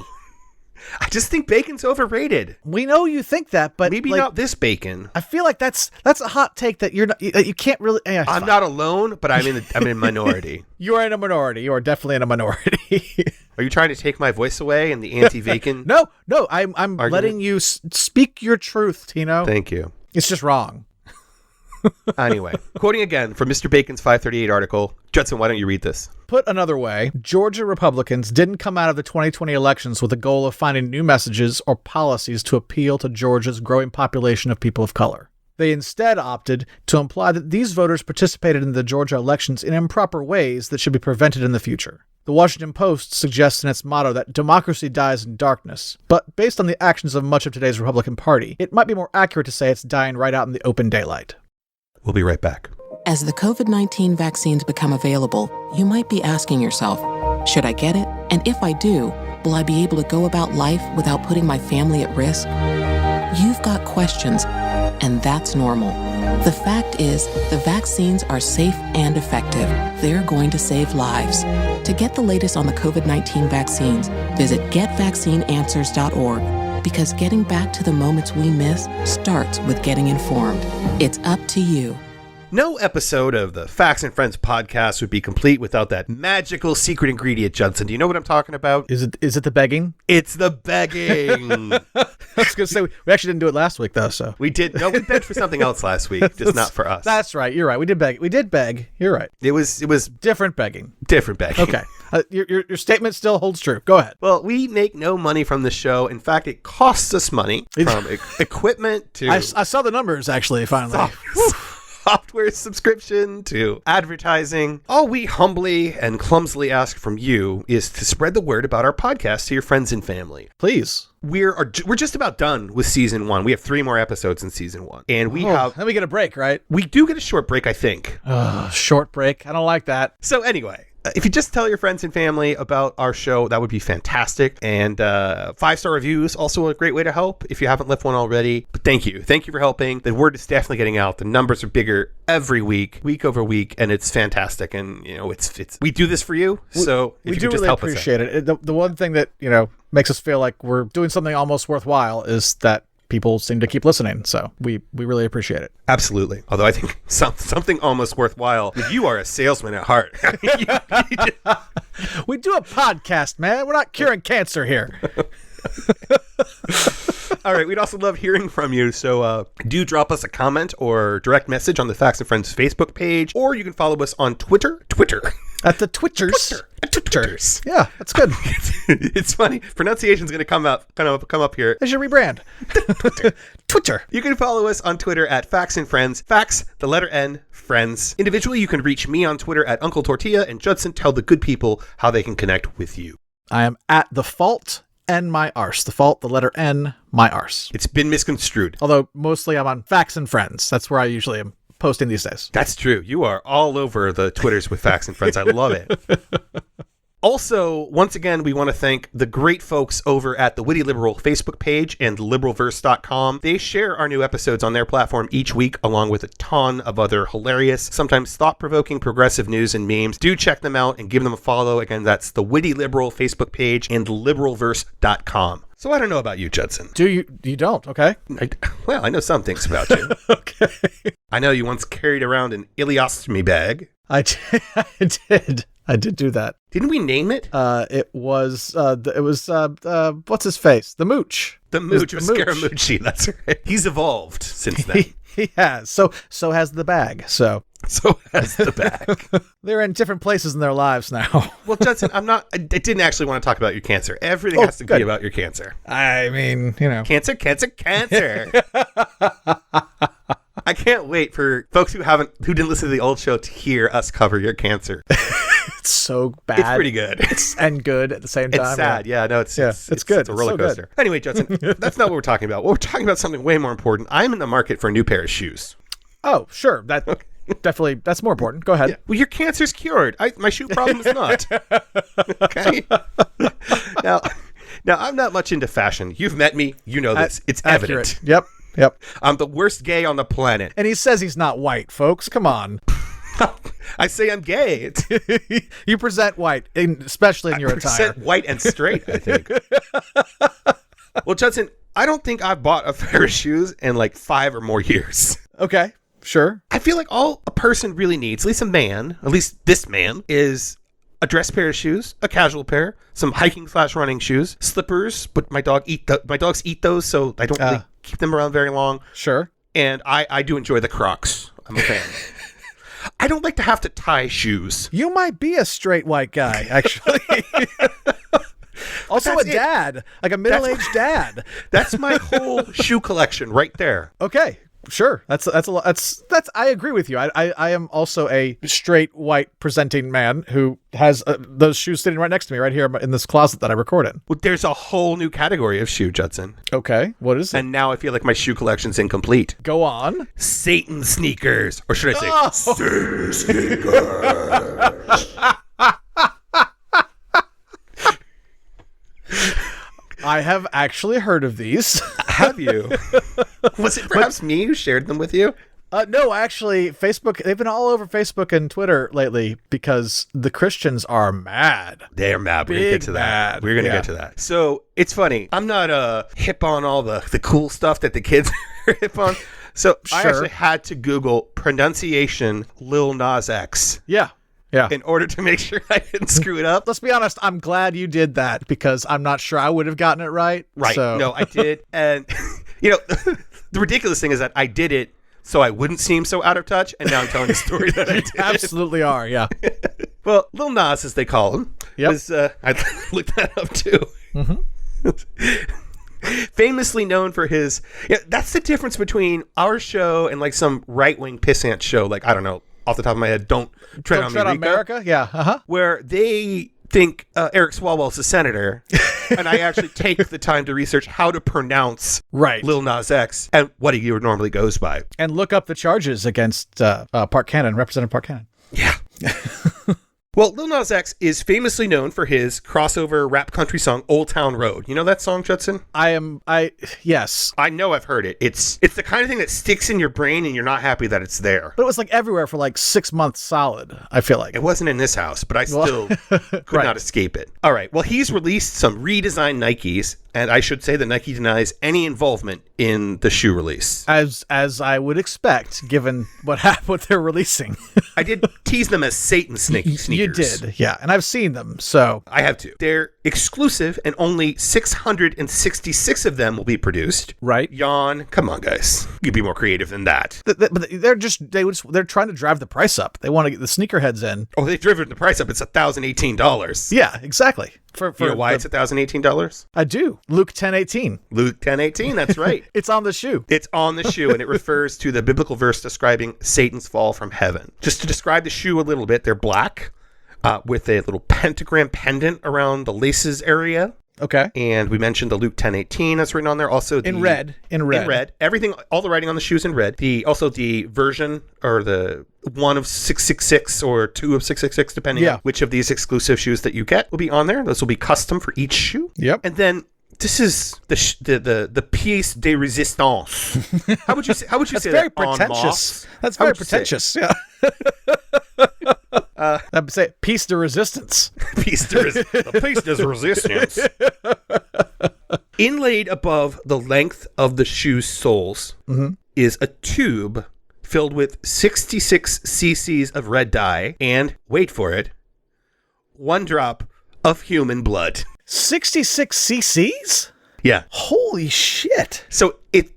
I just think bacon's overrated. We know you think that, but maybe not this bacon. I feel like that's a hot take that you can't really. I'm not alone, but I'm in minority. You are in a minority. You are definitely in a minority. Are you trying to take my voice away in the anti-bacon? No. I'm argument? Letting you speak your truth, Tino. Thank you. It's just wrong. Anyway, quoting again from Mr. Bacon's 538 article. Judson, why don't you read this? Put another way, Georgia Republicans didn't come out of the 2020 elections with the goal of finding new messages or policies to appeal to Georgia's growing population of people of color. They instead opted to imply that these voters participated in the Georgia elections in improper ways that should be prevented in the future. The Washington Post suggests in its motto that democracy dies in darkness, but based on the actions of much of today's Republican Party, it might be more accurate to say it's dying right out in the open daylight. We'll be right back. As the COVID-19 vaccines become available, you might be asking yourself, should I get it? And if I do, will I be able to go about life without putting my family at risk? You've got questions, and that's normal. The fact is, the vaccines are safe and effective. They're going to save lives. To get the latest on the COVID-19 vaccines, visit getvaccineanswers.org. Because getting back to the moments we miss starts with getting informed. It's up to you. No episode of the Facts and Friends podcast would be complete without that magical secret ingredient, Judson. Do you know what I'm talking about? Is it the begging? It's the begging. I was going to say, we actually didn't do it last week, though, so. We did. No, we begged for something else last week, just not for us. That's right. You're right. We did beg. You're right. It was different begging. Different begging. Okay. Your statement still holds true. Go ahead. Well, we make no money from the show. In fact, it costs us money from equipment to... I saw the numbers, actually, finally. Software subscription to advertising. All we humbly and clumsily ask from you is to spread the word about our podcast to your friends and family. Please. We're just about done with season 1. We have 3 more episodes in season 1. And then we get a break, right? We do get a short break, I think. Short break. I don't like that. So anyway, if you just tell your friends and family about our show, that would be fantastic. And 5-star reviews, also a great way to help if you haven't left one already. But thank you. Thank you for helping. The word is definitely getting out. The numbers are bigger every week over week, and it's fantastic. And, it's we do this for you. So if we you do just really help appreciate us it. The one thing that, makes us feel like we're doing something almost worthwhile is that people seem to keep listening, so we really appreciate it. Absolutely. Although I think something almost worthwhile. You are a salesman at heart. We do a podcast, man. We're not curing cancer here. All right. We'd also love hearing from you. So do drop us a comment or direct message on the Facts and Friends Facebook page, or you can follow us on Twitter. At the Twitchers. Twitters. Yeah, that's good. It's funny. Pronunciation's going to come up here. As your rebrand. Twitter. You can follow us on Twitter at Facts and Friends. Facts, the letter N, Friends. Individually, you can reach me on Twitter at Uncle Tortilla, and Judson, tell the good people how they can connect with you. I am at The Fault and My Arse. The Fault, the letter N, My Arse. It's been misconstrued. Although mostly I'm on Facts and Friends. That's where I usually am posting these days. That's true. You are all over the Twitters with Facts and Friends. I love it. Also, once again, we want to thank the great folks over at the Witty Liberal Facebook page and liberalverse.com. They share our new episodes on their platform each week, along with a ton of other hilarious, sometimes thought-provoking progressive news and memes. Do check them out and give them a follow. Again, that's the Witty Liberal Facebook page and liberalverse.com. So I don't know about you, Judson. You don't, okay? I know some things about you. Okay. I know you once carried around an ileostomy bag. I did. I did do that. Didn't we name it? It was what's his face? The Mooch. The Mooch was Scaramucci. That's right. He's evolved since then. He has. So has the bag. So has the bag. They're in different places in their lives now. Well, Judson, I didn't actually want to talk about your cancer. Everything has to be about your cancer. I mean, Cancer. I can't wait for folks who didn't listen to the old show to hear us cover your cancer. It's so bad. It's pretty good. And good at the same time. It's sad. Yeah, no, it's good. It's a roller coaster. Anyway, Judson, that's not what we're talking about. We're talking about something way more important. I'm in the market for a new pair of shoes. Oh, sure. That definitely, that's more important. Go ahead. Yeah. Well, your cancer's cured. My shoe problem is not. Okay. Now, I'm not much into fashion. You've met me. You know this. It's evident. Yep. I'm the worst gay on the planet. And he says he's not white, folks. Come on. I say I'm gay. You present white, especially in your attire. Present white and straight, I think. Well, Judson, I don't think I've bought a pair of shoes in like 5 or more years. Okay, sure. I feel like all a person really needs, at least a man, at least this man, is a dress pair of shoes, a casual pair, some hiking/running shoes, slippers, but my dogs eat those, so I don't really keep them around very long. Sure. And I do enjoy the Crocs. I'm a fan. I don't like to have to tie shoes. You might be a straight white guy, actually. Also a dad, like a middle-aged dad. That's my whole shoe collection right there. Okay. Sure. That's a lot. That's I agree with you. I am also a straight white presenting man who has those shoes sitting right next to me right here in this closet that I record in. Well, there's a whole new category of shoe, Judson. Okay. What is it? And now I feel like my shoe collection's incomplete. Go on. Satan sneakers. Or should I say Satan sneakers. I have actually heard of these. Have you? Was it perhaps me who shared them with you? No, actually, Facebook, they've been all over Facebook and Twitter lately because the Christians are mad. They are mad. We're going to get to that. We're going to get to that. So it's funny. I'm not hip on all the cool stuff that the kids are hip on. So I actually had to Google pronunciation Lil Nas X. Yeah. In order to make sure I didn't screw it up. Let's be honest, I'm glad you did that because I'm not sure I would have gotten it right. Right. So. No, I did. And, the ridiculous thing is that I did it so I wouldn't seem so out of touch. And now I'm telling a story that I did. Absolutely are, yeah. Well, Lil Nas, as they call him, was, I looked that up too. Famously known for his, that's the difference between our show and like some right-wing pissant show. Like, I don't know. Off the top of my head, don't tread on America. Yeah, where they think Eric Swalwell's a senator, and I actually take the time to research how to pronounce Lil Nas X and what he normally goes by, and look up the charges against Representative Park Cannon. Yeah. Well, Lil Nas X is famously known for his crossover rap country song "Old Town Road." You know that song, Judson? Yes. I know I've heard it. It's the kind of thing that sticks in your brain and you're not happy that it's there. But it was like everywhere for like 6 months solid, I feel like. It wasn't in this house, but I still could not escape it. All right. Well, he's released some redesigned Nikes, and I should say that Nike denies any involvement in the shoe release. As I would expect, given what they're releasing. I did tease them as Satan sneakers. You did, yeah. And I've seen them, so. I have too. They're exclusive, and only 666 of them will be produced. Right. Yawn. Come on, guys. You'd be more creative than that. But they're trying to drive the price up. They want to get the sneakerheads in. Oh, they've driven the price up. It's $1,018. Yeah, exactly. You know why it's $1,018? I do. Luke 10:18. Luke 10:18, that's right. It's on the shoe. It's on the shoe, and it refers to the biblical verse describing Satan's fall from heaven. Just to describe the shoe a little bit, they're black with a little pentagram pendant around the laces area. Okay. And we mentioned the Luke 10:18 that's written on there. Also in red. Everything, all the writing on the shoes in red. Also the version, or the 1 of 666 or 2 of 666, depending on which of these exclusive shoes that you get, will be on there. Those will be custom for each shoe. Yep. And then this is the pièce de résistance. How would you say That's say very that? Pretentious. That's very pretentious. Yeah. I'd say piece de resistance. The piece de resistance. Inlaid above the length of the shoe's soles is a tube filled with 66 cc's of red dye and, wait for it, 1 drop of human blood. 66 cc's? Yeah. Holy shit. So it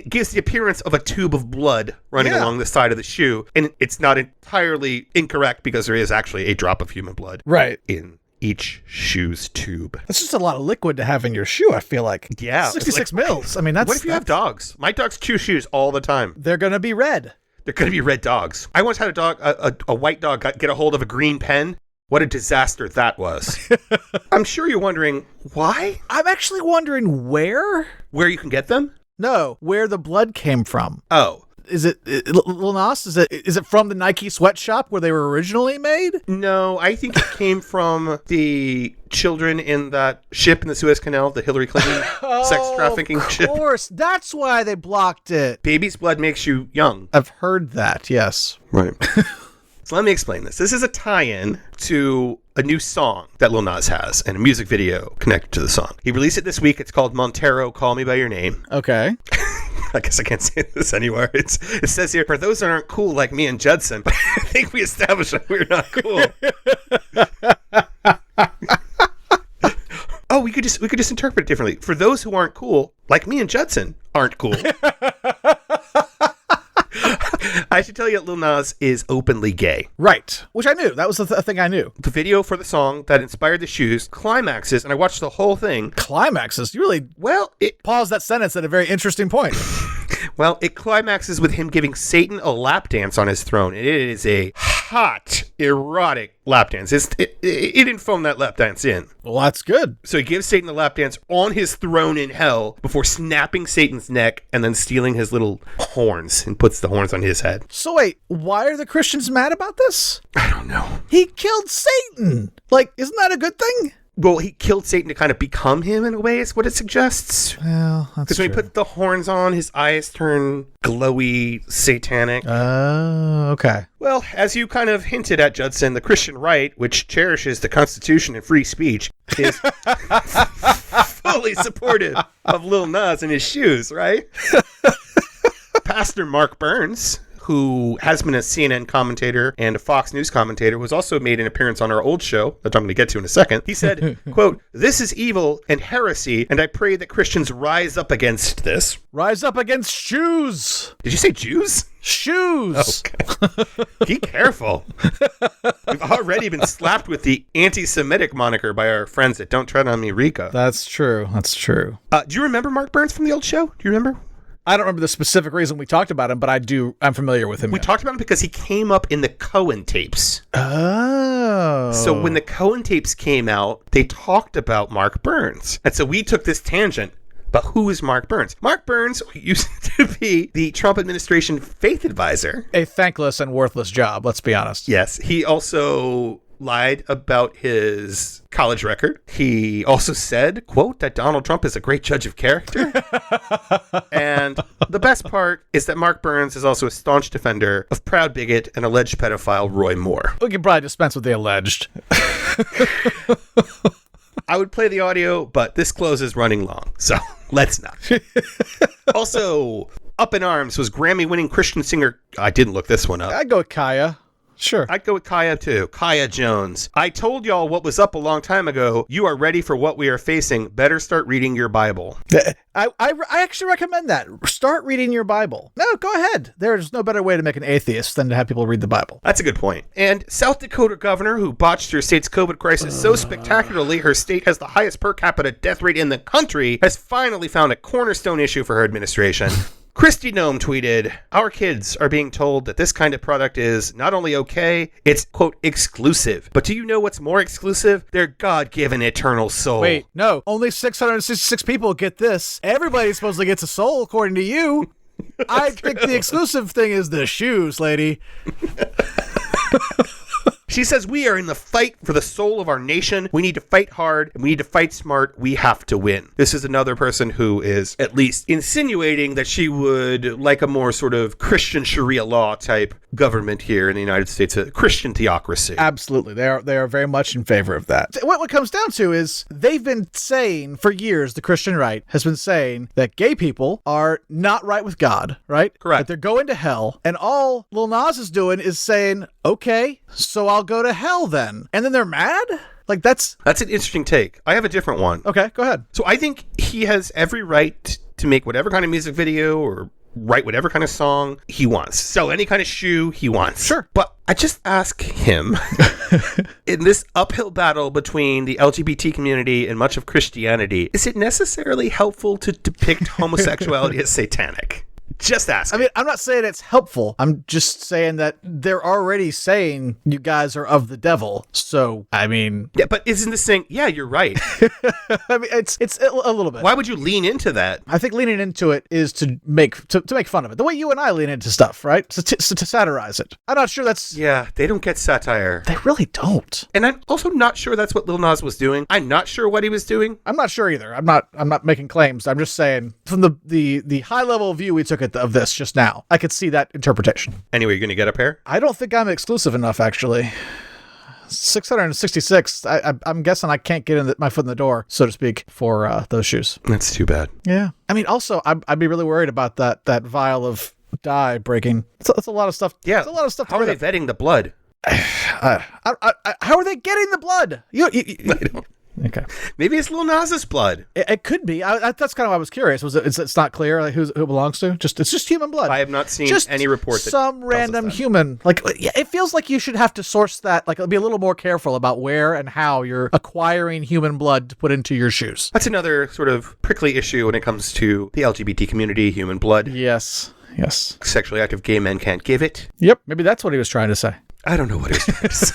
gives the appearance of a tube of blood running along the side of the shoe, and it's not entirely incorrect because there is actually a drop of human blood in each shoe's tube. That's just a lot of liquid to have in your shoe, I feel like. Yeah. 66 mils. I mean, that's... What if you have dogs? My dogs chew shoes all the time. They're going to be red. They're going to be red dogs. I once had a dog, a white dog, get a hold of a green pen What a disaster that was. I'm sure you're wondering, why? I'm actually wondering where? Where you can get them? No, where the blood came from. Oh. Is it Lil Nas? Is it from the Nike sweatshop where they were originally made? No, I think it came from the children in that ship in the Suez Canal, the Hillary Clinton sex trafficking ship. Of course, that's why they blocked it. Baby's blood makes you young. I've heard that, yes. Right. So let me explain this. This is a tie-in to a new song that Lil Nas has and a music video connected to the song. He released it this week. It's called Montero, Call Me By Your Name. Okay. I guess I can't say this anywhere. It says here, for those that aren't cool like me and Judson, but I think we established that we're not cool. Oh, we could just interpret it differently. For those who aren't cool, like me and Judson aren't cool. I should tell you that Lil Nas is openly gay. Right. Which I knew. That was the thing I knew. The video for the song that inspired the shoes climaxes, and I watched the whole thing. Climaxes? You really... Well, it... Pause that sentence at a very interesting point. Well, it climaxes with him giving Satan a lap dance on his throne. And it is a hot, erotic lap dance. It didn't phone that lap dance in. Well, that's good. So he gives Satan a lap dance on his throne in hell before snapping Satan's neck and then stealing his little horns and puts the horns on his head. So wait, why are the Christians mad about this? I don't know. He killed Satan. Like, isn't that a good thing? Well, he killed Satan to kind of become him in a way, is what it suggests. Well, that's because when he put the horns on, his eyes turn glowy, satanic. Oh, okay. Well, as you kind of hinted at, Judson, the Christian right, which cherishes the Constitution and free speech, is fully supportive of Lil Nas and his shoes, right? Pastor Mark Burns, who has been a CNN commentator and a Fox News commentator, was also made an appearance on our old show, that I'm going to get to in a second. He said, quote, "This is evil and heresy, and I pray that Christians rise up against this." Rise up against shoes. Did you say Jews? Shoes. Okay. Be careful. We've already been slapped with the anti-Semitic moniker by our friends at Don't Tread on Me, Rika. That's true. That's true. Do you remember Mark Burns from the old show? Do you remember? I don't remember the specific reason we talked about him, but I'm familiar with him. We talked about him because he came up in the Cohen tapes. Oh. So when the Cohen tapes came out, they talked about Mark Burns. And so we took this tangent. But who is Mark Burns? Mark Burns used to be the Trump administration faith advisor. A thankless and worthless job, let's be honest. Yes. He also lied about his college record. He also said, quote, that Donald Trump is a great judge of character. And the best part is that Mark Burns is also a staunch defender of proud bigot and alleged pedophile Roy Moore. We can probably dispense with the alleged. I would play the audio, but this close is running long, so let's not. Also, up in arms was Grammy-winning Christian singer. I didn't look this one up. I'd go with Kaya. Sure. I'd go with Kaya, too. Kaya Jones. I told y'all what was up a long time ago. You are ready for what we are facing. Better start reading your Bible. I actually recommend that. Start reading your Bible. No, go ahead. There's no better way to make an atheist than to have people read the Bible. That's a good point. And South Dakota governor who botched her state's COVID crisis so spectacularly her state has the highest per capita death rate in the country has finally found a cornerstone issue for her administration. Kristi Noem tweeted, "Our kids are being told that this kind of product is not only okay, it's, quote, exclusive. But do you know what's more exclusive? Their God-given eternal soul." Wait, no. Only 666 people get this. Everybody supposedly gets a soul, according to you. I think the exclusive thing is the shoes, lady. She says, "We are in the fight for the soul of our nation. We need to fight hard, and we need to fight smart. We have to win." This is another person who is at least insinuating that she would like a more sort of Christian Sharia law type government here in the United States, a Christian theocracy. Absolutely. They are very much in favor of that. What it comes down to is they've been saying for years, the Christian right has been saying that gay people are not right with God, right? Correct. That they're going to hell. And all Lil Nas is doing is saying, okay, so I'll go to hell then. And then they're mad? Like that's an interesting take. I have a different one. Okay, go ahead. So I think he has every right to make whatever kind of music video or write whatever kind of song he wants. Sell any kind of shoe he wants. Sure. But I just ask him, in this uphill battle between the LGBT community and much of Christianity, is it necessarily helpful to depict homosexuality as satanic? Just ask. I mean, I'm not saying it's helpful. I'm just saying that they're already saying you guys are of the devil. So, I mean... Yeah, but isn't this saying, yeah, you're right? I mean, it's a little bit. Why would you lean into that? I think leaning into it is to make fun of it. The way you and I lean into stuff, right? To satirize it. I'm not sure that's... Yeah, they don't get satire. They really don't. And I'm also not sure that's what Lil Nas was doing. I'm not sure what he was doing. I'm not sure either. I'm not making claims. I'm just saying, from the high level view we took of this just now, I could see that interpretation. Anyway, you're going to get up here? I don't think I'm exclusive enough, actually. 666. I'm guessing I can't get my foot in the door, so to speak, for those shoes. That's too bad. Yeah. I mean, also, I'd be really worried about that vial of dye breaking. It's a lot of stuff. Yeah. It's a lot of stuff. How are they vetting the blood? How are they getting the blood? I don't. Okay. Maybe it's Lil Nas's blood. It could be. That's kind of why I was curious. It's not clear like who it belongs to? It's just human blood. I have not seen any report that some random human. Like, it feels like you should have to source that. Like, be a little more careful about where and how you're acquiring human blood to put into your shoes. That's another sort of prickly issue when it comes to the LGBT community, human blood. Yes. Sexually active gay men can't give it. Yep. Maybe that's what he was trying to say. I don't know what he was trying to say.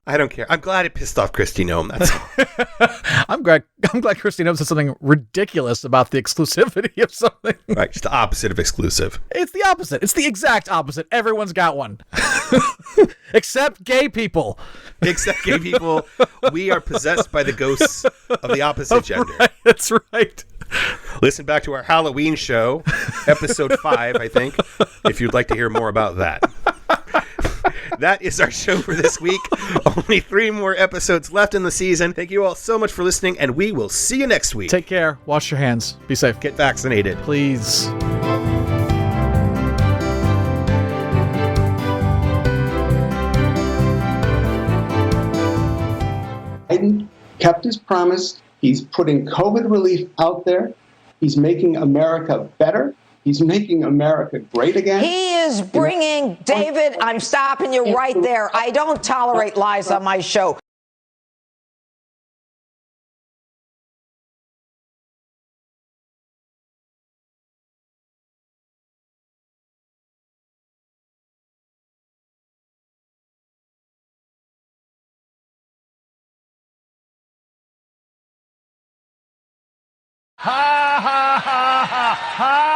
I don't care. I'm glad it pissed off Kristi Noem. That's all. I'm glad Kristi Noem said something ridiculous about the exclusivity of something. Right, just the opposite of exclusive. It's the opposite. It's the exact opposite. Everyone's got one. Except gay people. Except gay people. We are possessed by the ghosts of the opposite gender. Right, that's right. Listen back to our Halloween show, episode 5, I think, if you'd like to hear more about that. That is our show for this week. Only 3 more episodes left in the season. Thank you all so much for listening, and we will see you next week. Take care. Wash your hands. Be safe. Get vaccinated. Please. Biden kept his promise. He's putting COVID relief out there. He's making America better. He's making America great again. He is bringing, David, I'm stopping you right there. I don't tolerate lies on my show. Ha ha ha ha ha!